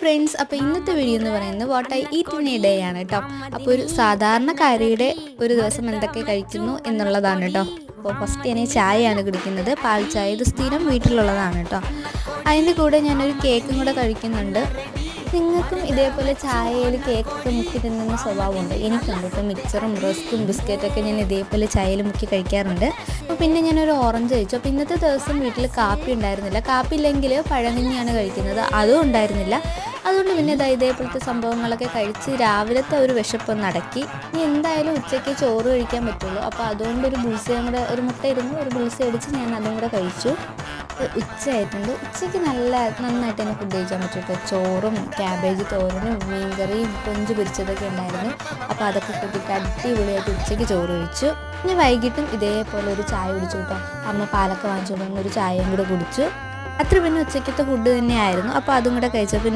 Friends, അപ്പോൾ ഇന്നത്തെ video എന്ന് പറയുന്നത് what I eat in A day ആണ് കേട്ടോ. അപ്പോൾ ഒരു സാധാരണക്കാരിയുടെ ഒരു ദിവസം എന്തൊക്കെ കഴിക്കുന്നു എന്നുള്ളതാണ് കേട്ടോ. അപ്പോൾ ഫസ്റ്റ് ഞാൻ ചായയാണ് കുടിക്കുന്നത്, പാൽ ചായ. ഇത് സ്ഥിരം വീട്ടിലുള്ളതാണ് കേട്ടോ. അതിൻ്റെ കൂടെ ഞാനൊരു കേക്കും കൂടെ കഴിക്കുന്നുണ്ട്. നിങ്ങൾക്കും ഇതേപോലെ ചായയിൽ കേക്കൊക്കെ മുക്കി തിന്നുന്ന സ്വഭാവമുണ്ട്? എനിക്കുണ്ട് കേട്ടോ. മിക്സറും റസ്ക്കും ബിസ്ക്കറ്റൊക്കെ ഞാൻ ഇതേപോലെ ചായയിൽ മുക്കി കഴിക്കാറുണ്ട്. അപ്പോൾ പിന്നെ ഞാനൊരു ഓറഞ്ച് കഴിച്ചു. അപ്പോൾ ഇന്നത്തെ ദിവസം വീട്ടിൽ കാപ്പി ഉണ്ടായിരുന്നില്ല. കാപ്പി ഇല്ലെങ്കിൽ പഴങ്കഞ്ഞിയാണ് കഴിക്കുന്നത്, അതും ഉണ്ടായിരുന്നില്ല. അതുകൊണ്ട് പിന്നെ ഇതേപോലത്തെ സംഭവങ്ങളൊക്കെ കഴിച്ച് രാവിലത്തെ ഒരു വിശപ്പൊന്ന് അടക്കി. ഇനി എന്തായാലും ഉച്ചയ്ക്ക് ചോറ് കഴിക്കാൻ പറ്റുള്ളൂ. അപ്പോൾ അതുകൊണ്ട് ഒരു ബുൾസയും കൂടെ, ഒരു മുട്ട ഇരുന്ന് ഒരു ബുൾസ അടിച്ച് ഞാൻ അതും കൂടെ കഴിച്ചു. ഉച്ചയായിട്ടുണ്ട്. ഉച്ചയ്ക്ക് നന്നായിട്ട് തന്നെ ഫുഡ് കഴിക്കാൻ പറ്റും. ചോറും ക്യാബേജ് തോരനും മീൻകറിയും കൊഞ്ച് പൊരിച്ചതൊക്കെ ഉണ്ടായിരുന്നു. അപ്പോൾ അതൊക്കെ കൂട്ടിയിട്ട് അടിപൊളിയായിട്ട് ഉച്ചയ്ക്ക് ചോറ് കഴിച്ചു. പിന്നെ വൈകിട്ടും ഇതേപോലെ ഒരു ചായ കുടിച്ചു കേട്ടോ. അമ്മ പാലൊക്കെ വാങ്ങിച്ചുകൊണ്ട് ഒരു ചായയും കൂടെ കുടിച്ചു. അത്ര പിന്നെ ഉച്ചയ്ക്കത്തെ ഫുഡ് തന്നെയായിരുന്നു. അപ്പോൾ അതും കൂടെ കഴിച്ചു.